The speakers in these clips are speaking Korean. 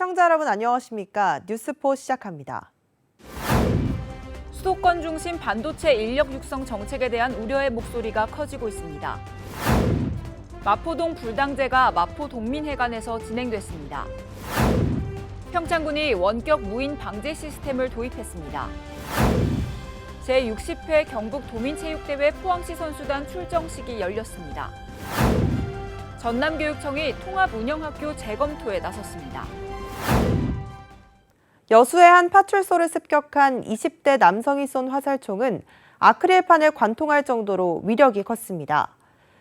시청자 여러분 안녕하십니까? 뉴스포 시작합니다. 수도권 중심 반도체 인력 육성 정책에 대한 우려의 목소리가 커지고 있습니다. 마포동 불당제가 마포 동민회관에서 진행됐습니다. 평창군이 원격 무인 방제 시스템을 도입했습니다. 제60회 경북 도민체육대회 포항시 선수단 출정식이 열렸습니다. 전남교육청이 통합운영학교 재검토에 나섰습니다. 여수의 한 파출소를 습격한 20대 남성이 쏜 화살총은 아크릴판을 관통할 정도로 위력이 컸습니다.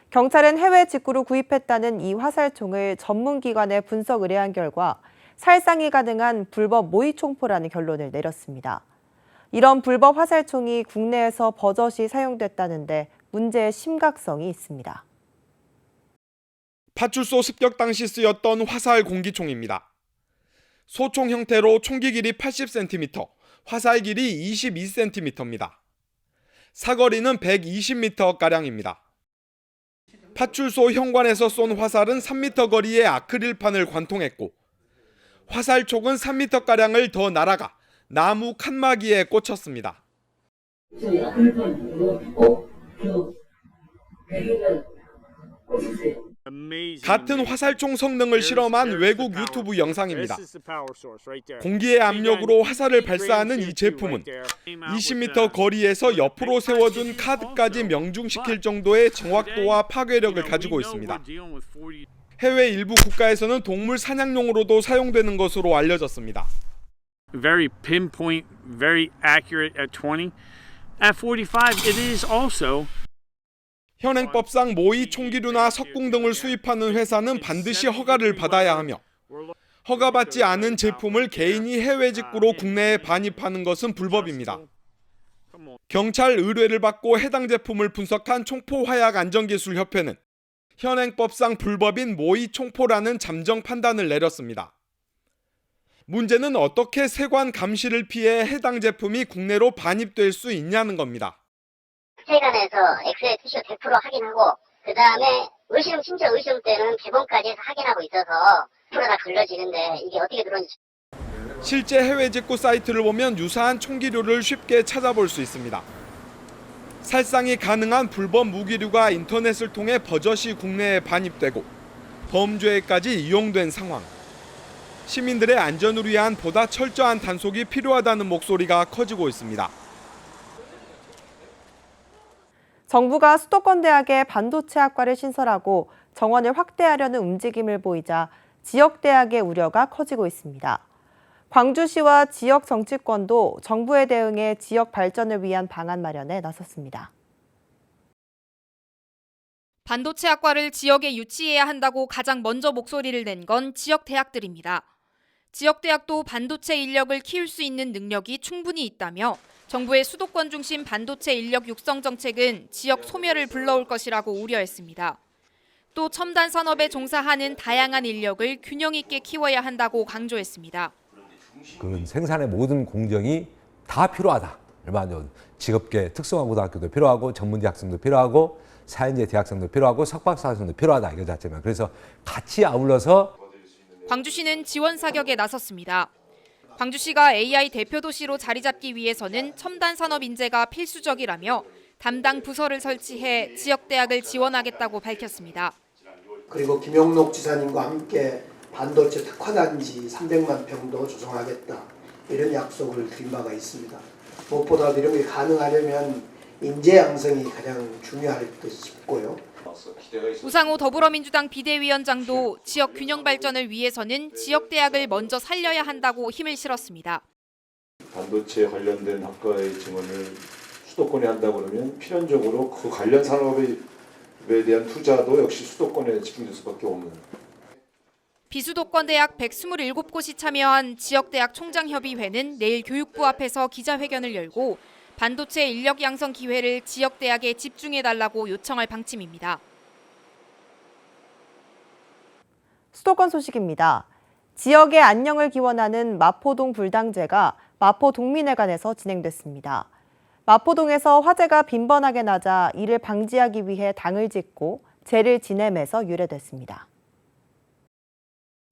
경찰은 해외 직구로 구입했다는 이 화살총을 전문기관에 분석 의뢰한 결과 살상이 가능한 불법 모의총포라는 결론을 내렸습니다. 이런 불법 화살총이 국내에서 버젓이 사용됐다는데 문제의 심각성이 있습니다. 파출소 습격 당시 쓰였던 화살 공기총입니다. 소총 형태로 총기 길이 80cm, 화살 길이 22cm입니다. 사거리는 120m가량입니다. 파출소 현관에서 쏜 화살은 3m 거리의 아크릴판을 관통했고 화살촉은 3m가량을 더 날아가 나무 칸막이에 꽂혔습니다. 같은 화살총 성능을 실험한 외국 유튜브 영상입니다. 공기의 압력으로 화살을 발사하는 이 제품은 20m 거리에서 옆으로 세워둔 카드까지 명중시킬 정도의 정확도와 파괴력을 가지고 있습니다. 해외 일부 국가에서는 동물 사냥용으로도 사용되는 것으로 알려졌습니다. Very pinpoint, very accurate at 20. At 45, it is also. 현행법상 모의 총기류나 석궁 등을 수입하는 회사는 반드시 허가를 받아야 하며 허가받지 않은 제품을 개인이 해외 직구로 국내에 반입하는 것은 불법입니다. 경찰 의뢰를 받고 해당 제품을 분석한 총포화약안전기술협회는 현행법상 불법인 모의 총포라는 잠정 판단을 내렸습니다. 문제는 어떻게 세관 감시를 피해 해당 제품이 국내로 반입될 수 있냐는 겁니다. 세관에서 엑스레이 투시 100% 확인하고 그 다음에 심지어 의심 때는 개봉까지 해서 확인하고 있어서 100%다 걸려지는데 이게 어떻게 들어오는지. 실제 해외 직구 사이트를 보면 유사한 총기류를 쉽게 찾아볼 수 있습니다. 살상이 가능한 불법 무기류가 인터넷을 통해 버젓이 국내에 반입되고 범죄에까지 이용된 상황. 시민들의 안전을 위한 보다 철저한 단속이 필요하다는 목소리가 커지고 있습니다. 정부가 수도권 대학에 반도체 학과를 신설하고 정원을 확대하려는 움직임을 보이자 지역 대학의 우려가 커지고 있습니다. 광주시와 지역 정치권도 정부의 대응에 지역 발전을 위한 방안 마련에 나섰습니다. 반도체 학과를 지역에 유치해야 한다고 가장 먼저 목소리를 낸 건 지역 대학들입니다. 지역 대학도 반도체 인력을 키울 수 있는 능력이 충분히 있다며 정부의 수도권 중심 반도체 인력 육성 정책은 지역 소멸을 불러올 것이라고 우려했습니다. 또 첨단 산업에 종사하는 다양한 인력을 균형 있게 키워야 한다고 강조했습니다. 그 생산의 모든 공정이 다 필요하다. 직업계 특성화고등학교도 필요하고 전문대 학생도 필요하고 사연제 대학생도 필요하고 석박사 학생도 필요하다. 이거 자체만. 그래서 같이 아울러서 광주시는 지원 사격에 나섰습니다. 광주시가 AI 대표 도시로 자리 잡기 위해서는 첨단 산업 인재가 필수적이라며 담당 부서를 설치해 지역 대학을 지원하겠다고 밝혔습니다. 그리고 김영록 지사님과 함께 반도체 특화단지 300만 평도 조성하겠다. 이런 약속을 드린 바가 있습니다. 무엇보다도 이런 게 가능하려면 인재 양성이 가장 중요할 듯 싶고요. 우상호 더불어민주당 비대위원장도 지역 균형 발전을 위해서는 지역 대학을 먼저 살려야 한다고 힘을 실었습니다. 반도체 관련된 학과의 증원을 수도권에 한다고 그러면 필연적으로 그 관련 산업에 대한 투자도 역시 수도권에 집중될 수밖에 없는. 비수도권 대학 127곳이 참여한 지역대학 총장협의회는 내일 교육부 앞에서 기자회견을 열고 반도체 인력 양성 기회를 지역대학에 집중해달라고 요청할 방침입니다. 수도권 소식입니다. 지역의 안녕을 기원하는 마포동 불당제가 마포 동민회관에서 진행됐습니다. 마포동에서 화재가 빈번하게 나자 이를 방지하기 위해 당을 짓고 제를 지내면서 유래됐습니다.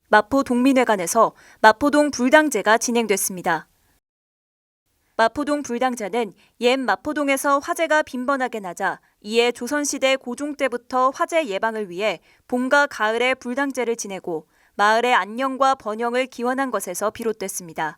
마포 동민회관에서 마포동 불당제가 진행됐습니다. 마포동 불당자는 옛 마포동에서 화재가 빈번하게 나자 이에 조선시대 고종 때부터 화재 예방을 위해 봄과 가을에 불당제를 지내고 마을의 안녕과 번영을 기원한 것에서 비롯됐습니다.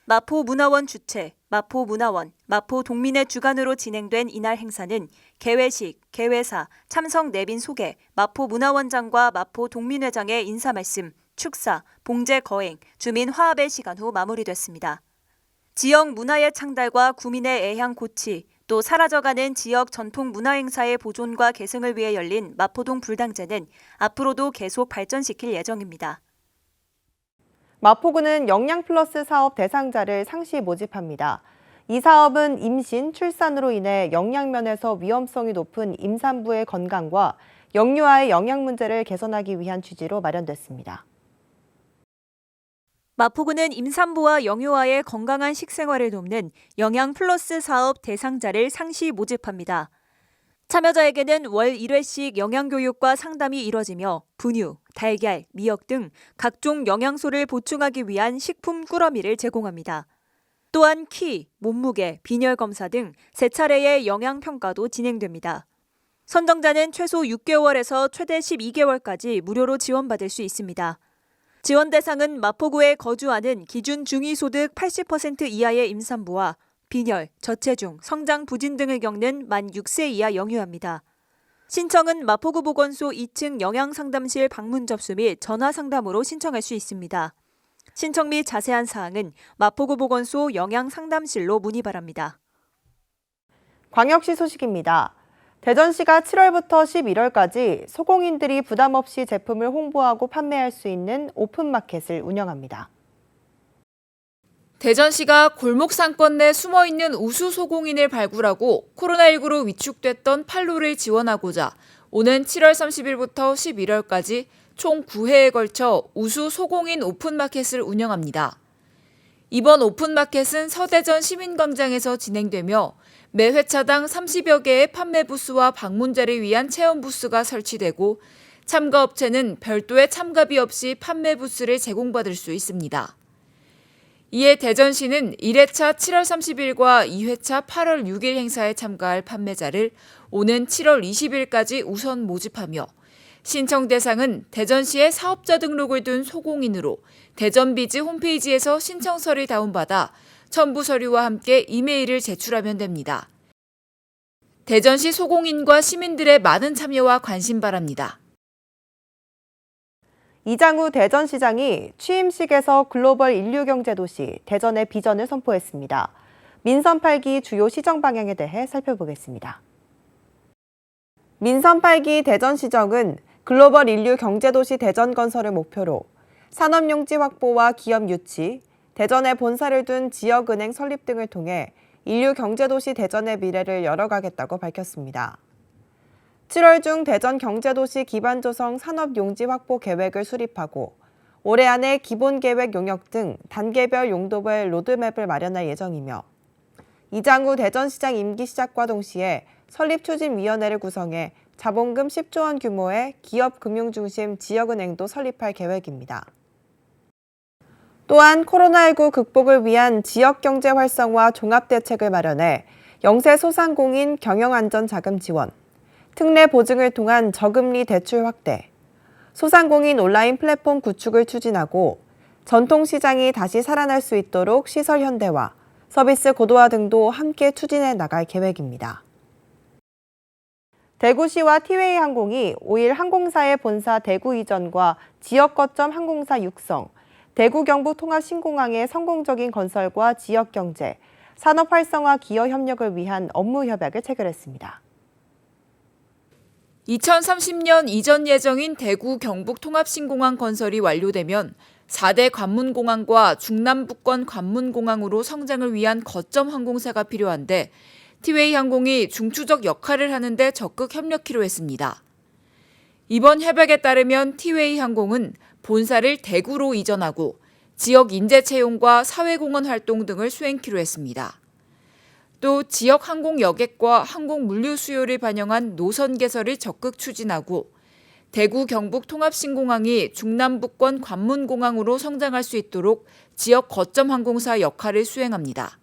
마포문화원 주최, 마포문화원, 마포동민회 주관으로 진행된 이날 행사는 개회식, 개회사, 참석 내빈 소개, 마포문화원장과 마포동민회장의 인사말씀, 축사, 봉제 거행, 주민 화합의 시간 후 마무리됐습니다. 지역 문화의 창달과 구민의 애향 고치, 또 사라져가는 지역 전통 문화 행사의 보존과 계승을 위해 열린 마포동 불당제는 앞으로도 계속 발전시킬 예정입니다. 마포구는 영양플러스 사업 대상자를 상시 모집합니다. 이 사업은 임신, 출산으로 인해 영양면에서 위험성이 높은 임산부의 건강과 영유아의 영양 문제를 개선하기 위한 취지로 마련됐습니다. 마포구는 임산부와 영유아의 건강한 식생활을 돕는 영양 플러스 사업 대상자를 상시 모집합니다. 참여자에게는 월 1회씩 영양교육과 상담이 이뤄지며 분유, 달걀, 미역 등 각종 영양소를 보충하기 위한 식품 꾸러미를 제공합니다. 또한 키, 몸무게, 빈혈 검사 등 3차례의 영양평가도 진행됩니다. 선정자는 최소 6개월에서 최대 12개월까지 무료로 지원받을 수 있습니다. 지원 대상은 마포구에 거주하는 기준 중위소득 80% 이하의 임산부와 빈혈, 저체중, 성장 부진 등을 겪는 만 6세 이하 영유아입니다. 신청은 마포구 보건소 2층 영양상담실 방문 접수 및 전화 상담으로 신청할 수 있습니다. 신청 및 자세한 사항은 마포구 보건소 영양상담실로 문의 바랍니다. 광역시 소식입니다. 대전시가 7월부터 11월까지 소공인들이 부담 없이 제품을 홍보하고 판매할 수 있는 오픈마켓을 운영합니다. 대전시가 골목 상권 내 숨어있는 우수 소공인을 발굴하고 코로나19로 위축됐던 판로를 지원하고자 오는 7월 30일부터 11월까지 총 9회에 걸쳐 우수 소공인 오픈마켓을 운영합니다. 이번 오픈마켓은 서대전 시민광장에서 진행되며 매 회차당 30여 개의 판매 부스와 방문자를 위한 체험 부스가 설치되고 참가업체는 별도의 참가비 없이 판매 부스를 제공받을 수 있습니다. 이에 대전시는 1회차 7월 30일과 2회차 8월 6일 행사에 참가할 판매자를 오는 7월 20일까지 우선 모집하며 신청 대상은 대전시의 사업자 등록을 둔 소공인으로 대전비즈 홈페이지에서 신청서를 다운받아 첨부 서류와 함께 이메일을 제출하면 됩니다. 대전시 소공인과 시민들의 많은 참여와 관심 바랍니다. 이장우 대전시장이 취임식에서 글로벌 인류경제도시 대전의 비전을 선포했습니다. 민선 8기 주요 시정 방향에 대해 살펴보겠습니다. 민선 8기 대전시정은 글로벌 인류경제도시 대전 건설을 목표로 산업용지 확보와 기업 유치, 대전에 본사를 둔 지역은행 설립 등을 통해 인류경제도시 대전의 미래를 열어가겠다고 밝혔습니다. 7월 중 대전 경제도시 기반 조성 산업용지 확보 계획을 수립하고 올해 안에 기본계획 용역 등 단계별 용도별 로드맵을 마련할 예정이며 이장우 대전시장 임기 시작과 동시에 설립추진위원회를 구성해 자본금 10조 원 규모의 기업금융중심 지역은행도 설립할 계획입니다. 또한 코로나19 극복을 위한 지역경제 활성화 종합대책을 마련해 영세소상공인 경영안전자금 지원, 특례 보증을 통한 저금리 대출 확대, 소상공인 온라인 플랫폼 구축을 추진하고 전통시장이 다시 살아날 수 있도록 시설 현대화, 서비스 고도화 등도 함께 추진해 나갈 계획입니다. 대구시와 티웨이 항공이 5일 항공사의 본사 대구 이전과 지역 거점 항공사 육성, 대구 경북 통합신공항의 성공적인 건설과 지역경제, 산업 활성화 기여 협력을 위한 업무 협약을 체결했습니다. 2030년 이전 예정인 대구 경북 통합신공항 건설이 완료되면 4대 관문공항과 중남부권 관문공항으로 성장을 위한 거점 항공사가 필요한데 티웨이 항공이 중추적 역할을 하는 데 적극 협력키로 했습니다. 이번 협약에 따르면 티웨이 항공은 본사를 대구로 이전하고 지역 인재 채용과 사회공헌 활동 등을 수행키로 했습니다. 또 지역 항공 여객과 항공 물류 수요를 반영한 노선 개설을 적극 추진하고 대구 경북 통합신공항이 중남부권 관문공항으로 성장할 수 있도록 지역 거점 항공사 역할을 수행합니다.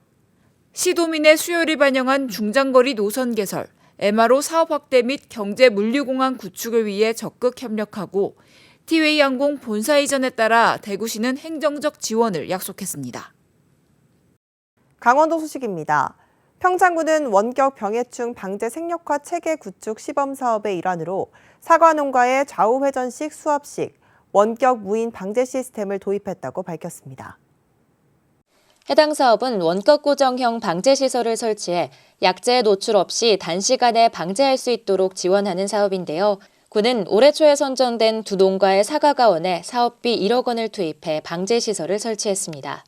시도민의 수요를 반영한 중장거리 노선 개설, MRO 사업 확대 및 경제 물류공항 구축을 위해 적극 협력하고 티웨이 항공 본사 이전에 따라 대구시는 행정적 지원을 약속했습니다. 강원도 소식입니다. 평창군은 원격 병해충 방제 생력화 체계 구축 시범 사업의 일환으로 사과 농가의 좌우회전식 수압식 원격 무인 방제 시스템을 도입했다고 밝혔습니다. 해당 사업은 원격 고정형 방제 시설을 설치해 약재에 노출 없이 단시간에 방제할 수 있도록 지원하는 사업인데요. 군은 올해 초에 선정된 두 농가의 사과가 원해 사업비 1억 원을 투입해 방제 시설을 설치했습니다.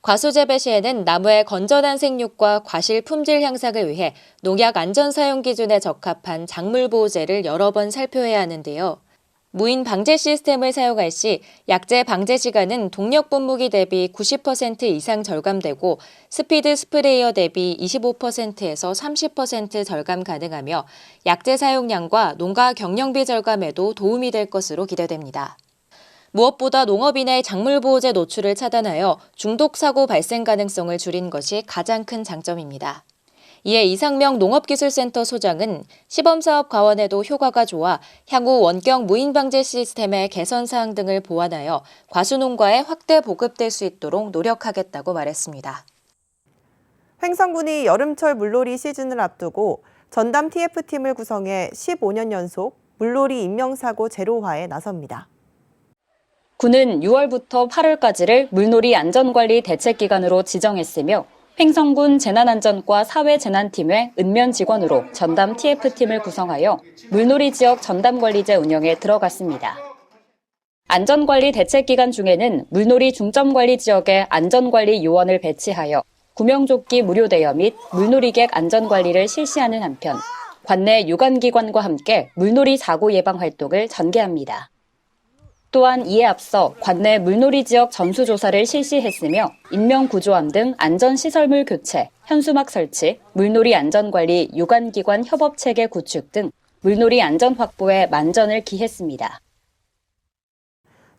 과수 재배 시에는 나무의 건전한 생육과 과실 품질 향상을 위해 농약 안전 사용 기준에 적합한 작물 보호제를 여러 번 살펴야 하는데요. 무인 방제 시스템을 사용할 시 약재 방제 시간은 동력 분무기 대비 90% 이상 절감되고 스피드 스프레이어 대비 25%에서 30% 절감 가능하며 약재 사용량과 농가 경영비 절감에도 도움이 될 것으로 기대됩니다. 무엇보다 농업인의 작물보호제 노출을 차단하여 중독 사고 발생 가능성을 줄인 것이 가장 큰 장점입니다. 이에 이상명 농업기술센터 소장은 시범사업 과원에도 효과가 좋아 향후 원격 무인 방제 시스템의 개선 사항 등을 보완하여 과수농가에 확대 보급될 수 있도록 노력하겠다고 말했습니다. 횡성군이 여름철 물놀이 시즌을 앞두고 전담 TF팀을 구성해 15년 연속 물놀이 인명사고 제로화에 나섭니다. 군은 6월부터 8월까지를 물놀이 안전관리 대책기간으로 지정했으며 횡성군 재난안전과 사회재난팀의 읍면 직원으로 전담 TF팀을 구성하여 물놀이 지역 전담관리제 운영에 들어갔습니다. 안전관리 대책기간 중에는 물놀이 중점관리 지역에 안전관리 요원을 배치하여 구명조끼 무료 대여 및 물놀이객 안전관리를 실시하는 한편 관내 유관기관과 함께 물놀이 사고 예방 활동을 전개합니다. 또한 이에 앞서 관내 물놀이 지역 전수조사를 실시했으며 인명구조함 등 안전시설물 교체, 현수막 설치, 물놀이 안전관리 유관기관 협업체계 구축 등 물놀이 안전 확보에 만전을 기했습니다.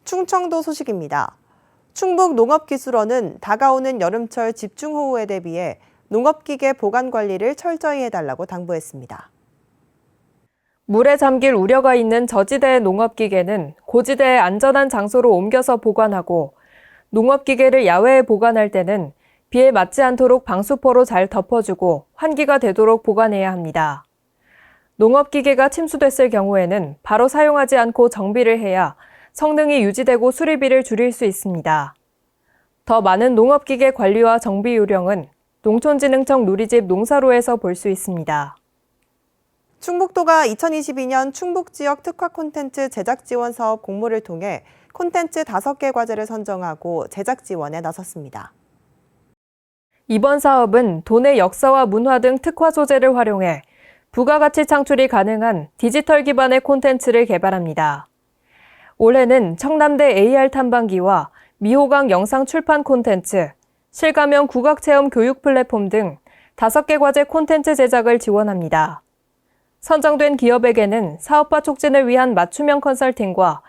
충청도 소식입니다. 충북농업기술원은 다가오는 여름철 집중호우에 대비해 농업기계 보관 관리를 철저히 해달라고 당부했습니다. 물에 잠길 우려가 있는 저지대의 농업기계는 고지대의 안전한 장소로 옮겨서 보관하고 농업기계를 야외에 보관할 때는 비에 맞지 않도록 방수포로 잘 덮어주고 환기가 되도록 보관해야 합니다. 농업기계가 침수됐을 경우에는 바로 사용하지 않고 정비를 해야 성능이 유지되고 수리비를 줄일 수 있습니다. 더 많은 농업기계 관리와 정비 요령은 농촌진흥청 누리집 농사로에서 볼 수 있습니다. 충북도가 2022년 충북지역 특화 콘텐츠 제작 지원 사업 공모를 통해 콘텐츠 5개 과제를 선정하고 제작 지원에 나섰습니다. 이번 사업은 도내 역사와 문화 등 특화 소재를 활용해 부가가치 창출이 가능한 디지털 기반의 콘텐츠를 개발합니다. 올해는 청남대 AR 탐방기와 미호강 영상 출판 콘텐츠, 실감형 국악체험 교육 플랫폼 등 5개 과제 콘텐츠 제작을 지원합니다. 선정된 기업에게는 사업화 촉진을 위한 맞춤형 컨설팅과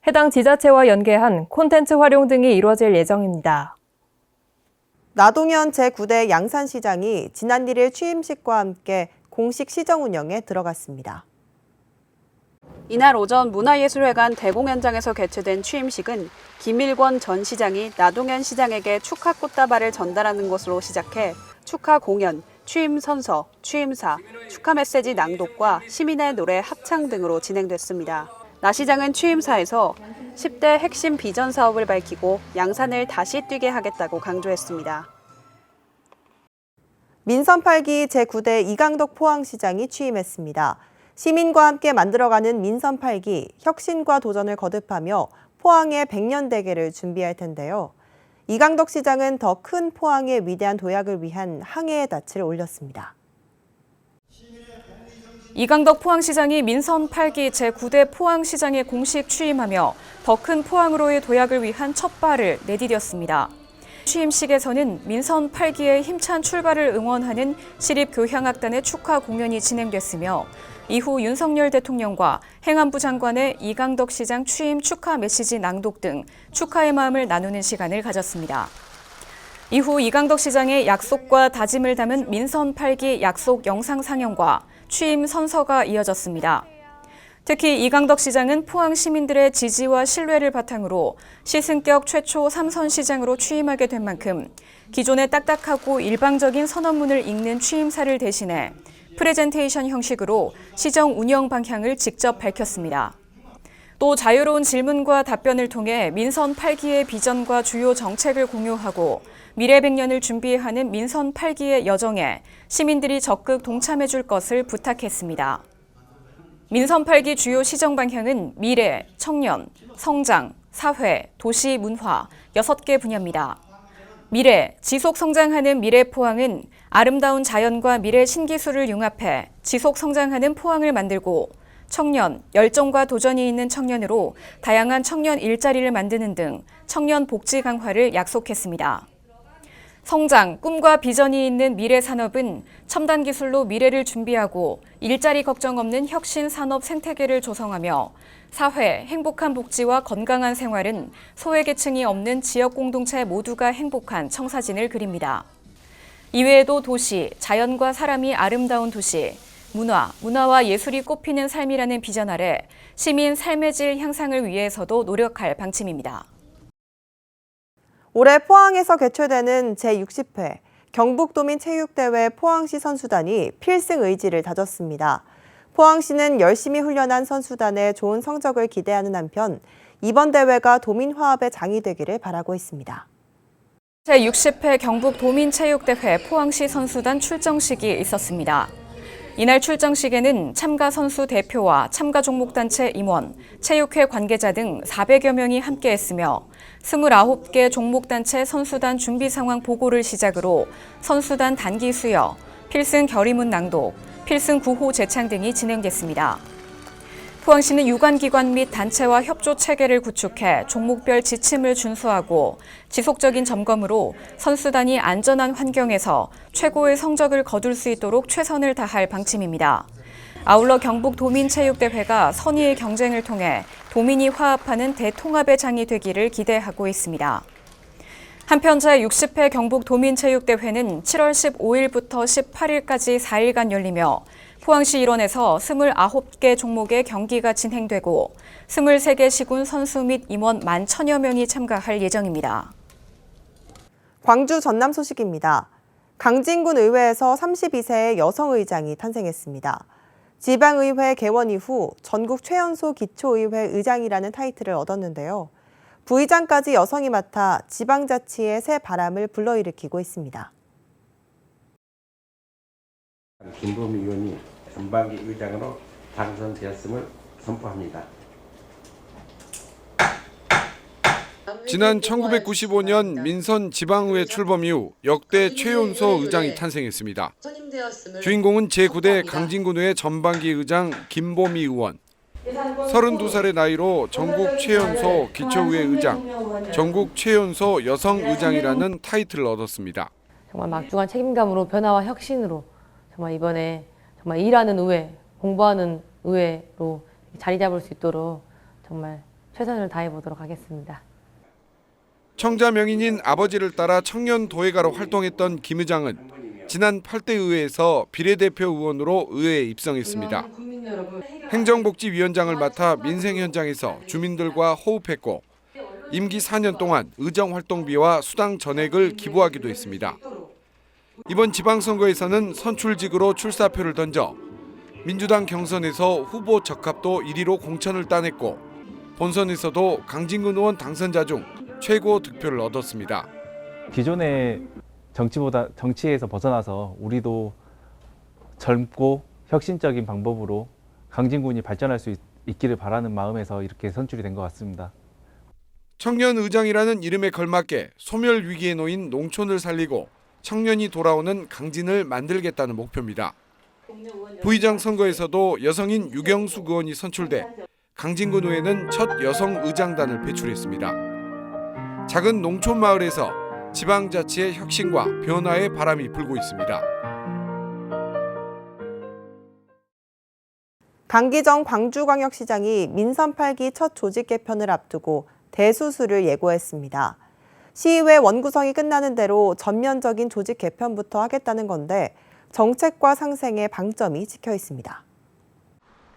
해당 지자체와 연계한 콘텐츠 활용 등이 이루어질 예정입니다. 나동현 제9대 양산시장이 지난 1일 취임식과 함께 공식 시정 운영에 들어갔습니다. 이날 오전 문화예술회관 대공연장에서 개최된 취임식은 김일권 전 시장이 나동현 시장에게 축하 꽃다발을 전달하는 것으로 시작해 축하 공연, 취임 선서, 취임사, 축하 메시지 낭독과 시민의 노래 합창 등으로 진행됐습니다. 나 시장은 취임사에서 10대 핵심 비전 사업을 밝히고 양산을 다시 뛰게 하겠다고 강조했습니다. 민선 8기 제9대 이강덕 포항시장이 취임했습니다. 시민과 함께 만들어가는 민선 8기, 혁신과 도전을 거듭하며 포항의 100년 대계를 준비할 텐데요. 이강덕 시장은 더 큰 포항의 위대한 도약을 위한 항해의 닻을 올렸습니다. 이강덕 포항시장이 민선 8기 제9대 포항시장에 공식 취임하며 더 큰 포항으로의 도약을 위한 첫 발을 내디뎠습니다. 취임식에서는 민선 8기의 힘찬 출발을 응원하는 시립교향악단의 축하 공연이 진행됐으며 이후 윤석열 대통령과 행안부 장관의 이강덕 시장 취임 축하 메시지 낭독 등 축하의 마음을 나누는 시간을 가졌습니다. 이후 이강덕 시장의 약속과 다짐을 담은 민선 8기 약속 영상 상영과 취임 선서가 이어졌습니다. 특히 이강덕 시장은 포항 시민들의 지지와 신뢰를 바탕으로 시승격 최초 3선 시장으로 취임하게 된 만큼 기존의 딱딱하고 일방적인 선언문을 읽는 취임사를 대신해 프레젠테이션 형식으로 시정 운영 방향을 직접 밝혔습니다. 또 자유로운 질문과 답변을 통해 민선 8기의 비전과 주요 정책을 공유하고 미래 100년을 준비하는 민선 8기의 여정에 시민들이 적극 동참해 줄 것을 부탁했습니다. 민선 8기 주요 시정 방향은 미래, 청년, 성장, 사회, 도시, 문화 6개 분야입니다. 미래, 지속 성장하는 미래 포항은 아름다운 자연과 미래 신기술을 융합해 지속 성장하는 포항을 만들고 청년, 열정과 도전이 있는 청년으로 다양한 청년 일자리를 만드는 등 청년 복지 강화를 약속했습니다. 성장, 꿈과 비전이 있는 미래 산업은 첨단 기술로 미래를 준비하고 일자리 걱정 없는 혁신 산업 생태계를 조성하며 사회, 행복한 복지와 건강한 생활은 소외계층이 없는 지역 공동체 모두가 행복한 청사진을 그립니다. 이외에도 도시, 자연과 사람이 아름다운 도시, 문화와 예술이 꽃피는 삶이라는 비전 아래 시민 삶의 질 향상을 위해서도 노력할 방침입니다. 올해 포항에서 개최되는 제60회 경북도민체육대회 포항시 선수단이 필승 의지를 다졌습니다. 포항시는 열심히 훈련한 선수단의 좋은 성적을 기대하는 한편 이번 대회가 도민화합의 장이 되기를 바라고 있습니다. 제60회 경북도민체육대회 포항시 선수단 출정식이 있었습니다. 이날 출정식에는 참가 선수 대표와 참가 종목단체 임원, 체육회 관계자 등 400여 명이 함께했으며 29개 종목단체 선수단 준비 상황 보고를 시작으로 선수단 단기 수여, 필승 결의문 낭독, 필승 구호 제창 등이 진행됐습니다. 포항시는 유관기관 및 단체와 협조 체계를 구축해 종목별 지침을 준수하고 지속적인 점검으로 선수단이 안전한 환경에서 최고의 성적을 거둘 수 있도록 최선을 다할 방침입니다. 아울러 경북도민체육대회가 선의의 경쟁을 통해 도민이 화합하는 대통합의 장이 되기를 기대하고 있습니다. 한편 제60회 경북도민체육대회는 7월 15일부터 18일까지 4일간 열리며 포항시 일원에서 29개 종목의 경기가 진행되고 23개 시군 선수 및 임원 11,000여 명이 참가할 예정입니다. 광주 전남 소식입니다. 강진군 의회에서 32세의 여성 의장이 탄생했습니다. 지방의회 개원 이후 전국 최연소 기초의회 의장이라는 타이틀을 얻었는데요. 부의장까지 여성이 맡아 지방자치의 새 바람을 불러일으키고 있습니다. 김보미 의원이 전반기 의장으로 당선되었음을 선포합니다. 지난 1995년 민선 지방의회 출범 이후 역대 최연소 의장이 탄생했습니다. 주인공은 제9대 강진군의회 전반기 의장 김보미 의원. 32살의 나이로 전국 최연소 기초의회 의장, 전국 최연소 여성 의장이라는 타이틀을 얻었습니다. 정말 막중한 책임감으로 변화와 혁신으로 정말 이번에 정말 일하는 의회, 공부하는 의회로 자리 잡을 수 있도록 정말 최선을 다해 보도록 하겠습니다. 청자 명인인 아버지를 따라 청년 도예가로 활동했던 김 의장은 지난 8대 의회에서 비례대표 의원으로 의회에 입성했습니다. 행정복지위원장을 맡아 민생 현장에서 주민들과 호흡했고 임기 4년 동안 의정 활동비와 수당 전액을 기부하기도 했습니다. 이번 지방선거에서는 선출직으로 출사표를 던져 민주당 경선에서 후보 적합도 1위로 공천을 따냈고 본선에서도 강진군 의원 당선자 중 최고 득표를 얻었습니다. 기존의 정치에서 벗어나서 우리도 젊고 혁신적인 방법으로 강진군이 발전할 수 있기를 바라는 마음에서 이렇게 선출이 된 것 같습니다. 청년 의장이라는 이름에 걸맞게 소멸 위기에 놓인 농촌을 살리고 청년이 돌아오는 강진을 만들겠다는 목표입니다. 부의장 선거에서도 여성인 유경숙 의원이 선출돼 강진군 의회는 첫 여성 의장단을 배출했습니다. 작은 농촌 마을에서 지방자치의 혁신과 변화의 바람이 불고 있습니다. 강기정 광주광역시장이 민선 8기 첫 조직 개편을 앞두고 대수술을 예고했습니다. 시의회 원구성이 끝나는 대로 전면적인 조직 개편부터 하겠다는 건데 정책과 상생의 방점이 찍혀 있습니다.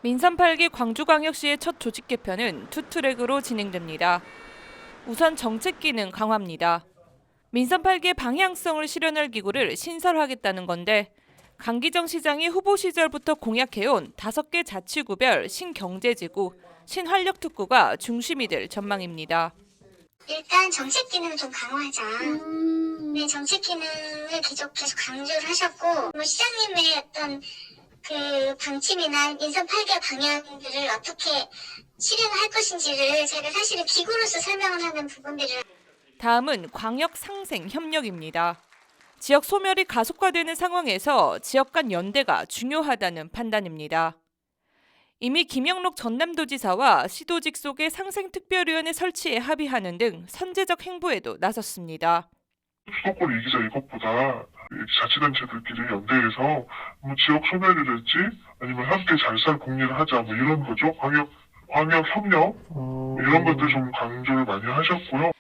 민선 8기 광주광역시의 첫 조직 개편은 투 트랙으로 진행됩니다. 우선 정책 기능 강화입니다. 민선 8기의 방향성을 실현할 기구를 신설하겠다는 건데 강기정 시장이 후보 시절부터 공약해온 5개 자치구별 신경제지구, 신활력특구가 중심이 될 전망입니다. 일단 정책 기능을 좀 강화하자. 네, 정책 기능을 계속 강조를 하셨고, 시장님의 어떤 그 방침이나 민선 8개 방향들을 어떻게 실현할 것인지를 제가 사실은 기구로서 설명을 하는 부분들을. 다음은 광역 상생 협력입니다. 지역 소멸이 가속화되는 상황에서 지역 간 연대가 중요하다는 판단입니다. 이미 김영록 전남도지사와 시도직 속의 상생특별위원회 설치에 합의하는 등 선제적 행보에도 나섰습니다. 수도권 이기자 이것보다 자치단체들끼리 연대해서 지역 소멸이랄지 아니면 함께 잘 살 공리를 하자 이런 거죠. 광역 협력 이런 것들 좀 강조를 많이 하셨고요.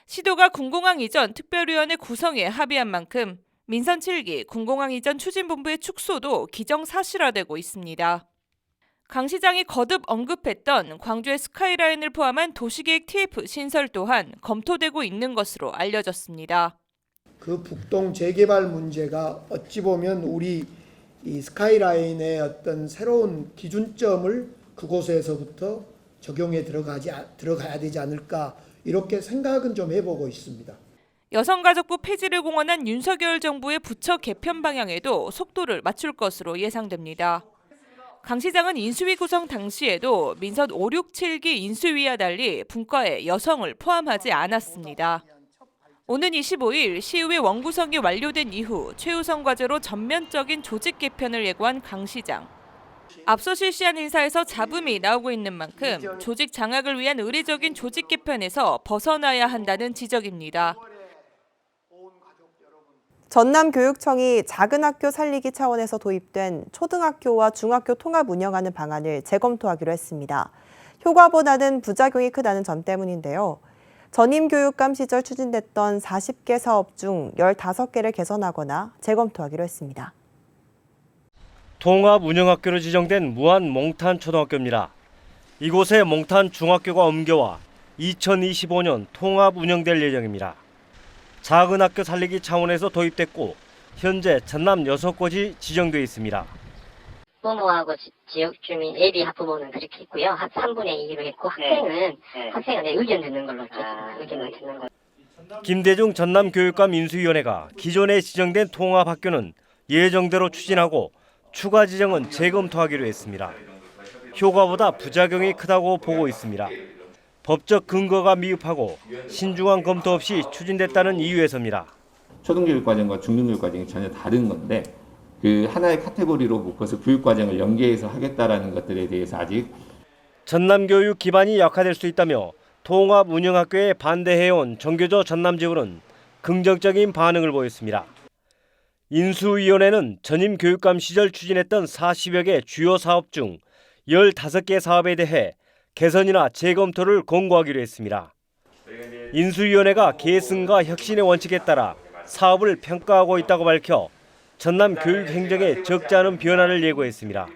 시도가 군공항 이전 특별위원회 구성에 합의한 만큼 민선 7기 군공항 이전 추진본부의 축소도 기정사실화되고 있습니다. 강 시장이 거듭 언급했던 광주의 스카이라인을 포함한 도시계획 TF 신설 또한 검토되고 있는 것으로 알려졌습니다. 그 북동 재개발 문제가 어찌 보면 우리 이 스카이라인의 어떤 새로운 기준점을 그곳에서부터 적용해 들어가야 되지 않을까 이렇게 생각은 좀 해보고 있습니다. 여성가족부 폐지를 공언한 윤석열 정부의 부처 개편 방향에도 속도를 맞출 것으로 예상됩니다. 강 시장은 인수위 구성 당시에도 민선 5, 6, 7기 인수위와 달리 분과에 여성을 포함하지 않았습니다. 오는 25일 시의회 원구성이 완료된 이후 최우선 과제로 전면적인 조직 개편을 예고한 강 시장. 앞서 실시한 인사에서 잡음이 나오고 있는 만큼 조직 장악을 위한 의례적인 조직 개편에서 벗어나야 한다는 지적입니다. 전남교육청이 작은 학교 살리기 차원에서 도입된 초등학교와 중학교 통합 운영하는 방안을 재검토하기로 했습니다. 효과보다는 부작용이 크다는 점 때문인데요. 전임 교육감 시절 추진됐던 40개 사업 중 15개를 개선하거나 재검토하기로 했습니다. 통합 운영학교로 지정된 무안 몽탄 초등학교입니다. 이곳에 몽탄 중학교가 옮겨와 2025년 통합 운영될 예정입니다. 작은 학교 살리기 차원에서 도입됐고 현재 전남 6곳이 지정되어 있습니다. 부모하고 지역 주민 예비 학부모는 그렇게 했고요. 3분의 2로 했고 학생은 의견 듣는 걸로 의견을 듣는 걸로. 김대중 전남교육감 인수위원회가 기존에 지정된 통합학교는 예정대로 추진하고 추가 지정은 재검토하기로 했습니다. 효과보다 부작용이 크다고 보고 있습니다. 법적 근거가 미흡하고 신중한 검토 없이 추진됐다는 이유에서입니다. 초등교육과정과 중등교육과정이 전혀 다른 건데 그 하나의 카테고리로 묶어서 교육과정을 연계해서 하겠다라는 것들에 대해서 아직 전남교육 기반이 약화될 수 있다며 통합 운영학교에 반대해온 정교조 전남지구는 긍정적인 반응을 보였습니다. 인수위원회는 전임 교육감 시절 추진했던 40여 개 주요 사업 중 15개 사업에 대해 개선이나 재검토를 권고하기로 했습니다. 인수위원회가 계승과 혁신의 원칙에 따라 사업을 평가하고 있다고 밝혀 전남 교육 행정에 적지 않은 변화를 예고했습니다.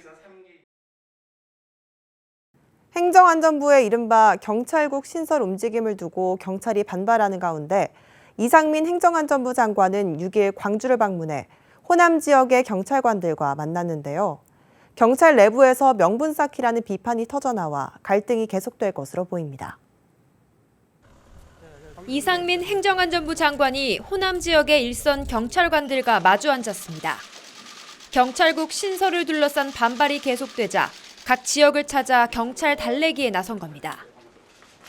행정안전부의 이른바 경찰국 신설 움직임을 두고 경찰이 반발하는 가운데 이상민 행정안전부 장관은 6일 광주를 방문해 호남 지역의 경찰관들과 만났는데요. 경찰 내부에서 명분 쌓기라는 비판이 터져나와 갈등이 계속될 것으로 보입니다. 이상민 행정안전부 장관이 호남 지역의 일선 경찰관들과 마주 앉았습니다. 경찰국 신설을 둘러싼 반발이 계속되자 각 지역을 찾아 경찰 달래기에 나선 겁니다.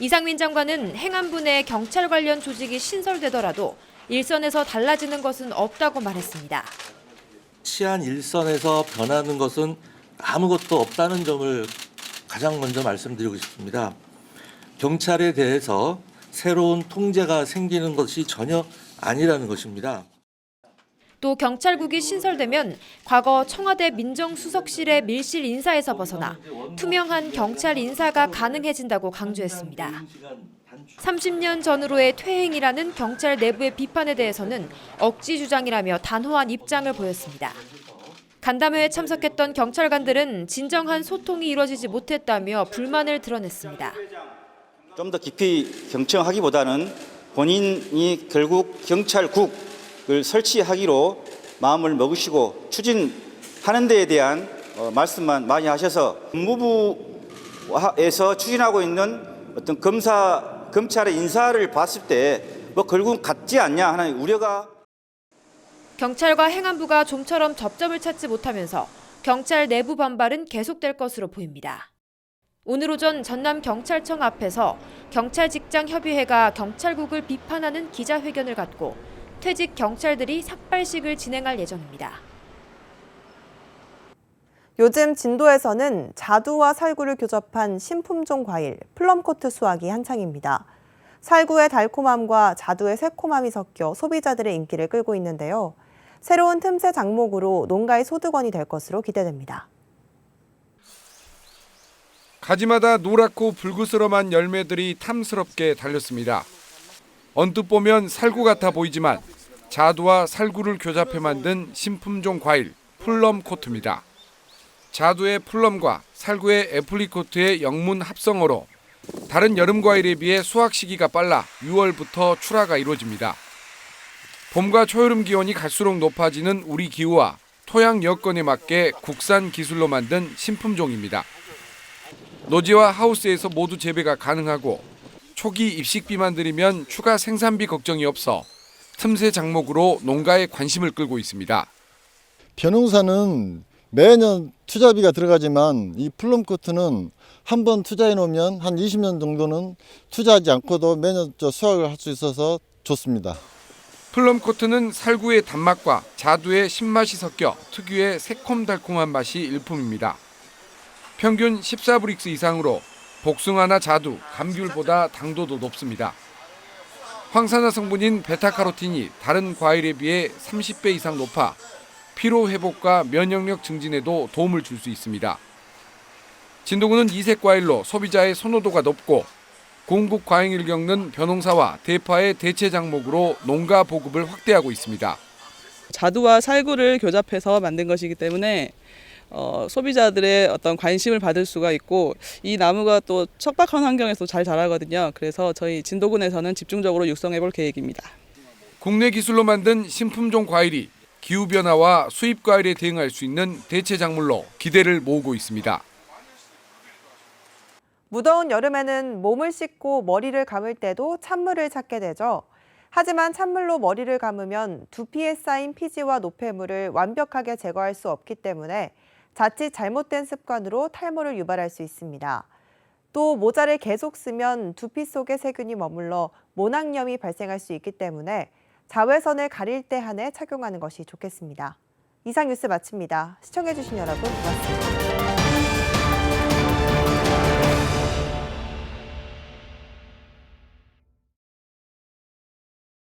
이상민 장관은 행안부 내 경찰 관련 조직이 신설되더라도 일선에서 달라지는 것은 없다고 말했습니다. 시안 일선에서 변하는 것은 아무것도 없다는 점을 가장 먼저 말씀드리고 싶습니다. 경찰에 대해서 새로운 통제가 생기는 것이 전혀 아니라는 것입니다. 또 경찰국이 신설되면 과거 청와대 민정수석실의 밀실 인사에서 벗어나 투명한 경찰 인사가 가능해진다고 강조했습니다. 30년 전으로의 퇴행이라는 경찰 내부의 비판에 대해서는 억지 주장이라며 단호한 입장을 보였습니다. 간담회에 참석했던 경찰관들은 진정한 소통이 이루어지지 못했다며 불만을 드러냈습니다. 좀 더 깊이 경청하기보다는 본인이 결국 경찰국을 설치하기로 마음을 먹으시고 추진하는 데에 대한 말씀만 많이 하셔서 법무부에서 추진하고 있는 어떤 검찰의 인사를 봤을 때 결국 같지 않냐 하는 우려가. 경찰과 행안부가 좀처럼 접점을 찾지 못하면서 경찰 내부 반발은 계속될 것으로 보입니다. 오늘 오전 전남경찰청 앞에서 경찰직장협의회가 경찰국을 비판하는 기자회견을 갖고 퇴직 경찰들이 삭발식을 진행할 예정입니다. 요즘 진도에서는 자두와 살구를 교접한 신품종 과일 플럼코트 수확이 한창입니다. 살구의 달콤함과 자두의 새콤함이 섞여 소비자들의 인기를 끌고 있는데요. 새로운 틈새 작목으로 농가의 소득원이 될 것으로 기대됩니다. 가지마다 노랗고 불그스름한 열매들이 탐스럽게 달렸습니다. 언뜻 보면 살구 같아 보이지만 자두와 살구를 교잡해 만든 신품종 과일 플럼코트입니다. 자두의 플럼과 살구의 애플리코트의 영문 합성어로 다른 여름 과일에 비해 수확 시기가 빨라 6월부터 출하가 이루어집니다. 봄과 초여름 기온이 갈수록 높아지는 우리 기후와 토양 여건에 맞게 국산 기술로 만든 신품종입니다. 노지와 하우스에서 모두 재배가 가능하고 초기 입식비만 들이면 추가 생산비 걱정이 없어 틈새 작목으로 농가의 관심을 끌고 있습니다. 벼농사는 매년 투자비가 들어가지만 이 플럼코트는 한번 투자해 놓으면 한 20년 정도는 투자하지 않고도 매년 수확을 할 수 있어서 좋습니다. 플럼코트는 살구의 단맛과 자두의 신맛이 섞여 특유의 새콤달콤한 맛이 일품입니다. 평균 14브릭스 이상으로 복숭아나 자두, 감귤보다 당도도 높습니다. 황산화 성분인 베타카로틴이 다른 과일에 비해 30배 이상 높아 피로 회복과 면역력 증진에도 도움을 줄 수 있습니다. 진도구는 이색 과일로 소비자의 선호도가 높고 공급 과잉을 겪는 벼농사와 대파의 대체 작목으로 농가 보급을 확대하고 있습니다. 자두와 살구를 교잡해서 만든 것이기 때문에 소비자들의 어떤 관심을 받을 수가 있고 이 나무가 또 척박한 환경에서 잘 자라거든요. 그래서 저희 진도군에서는 집중적으로 육성해 볼 계획입니다. 국내 기술로 만든 신품종 과일이 기후변화와 수입 과일에 대응할 수 있는 대체 작물로 기대를 모으고 있습니다. 무더운 여름에는 몸을 씻고 머리를 감을 때도 찬물을 찾게 되죠. 하지만 찬물로 머리를 감으면 두피에 쌓인 피지와 노폐물을 완벽하게 제거할 수 없기 때문에 자칫 잘못된 습관으로 탈모를 유발할 수 있습니다. 또 모자를 계속 쓰면 두피 속에 세균이 머물러 모낭염이 발생할 수 있기 때문에 자외선을 가릴 때 한해 착용하는 것이 좋겠습니다. 이상 뉴스 마칩니다. 시청해주신 여러분 고맙습니다.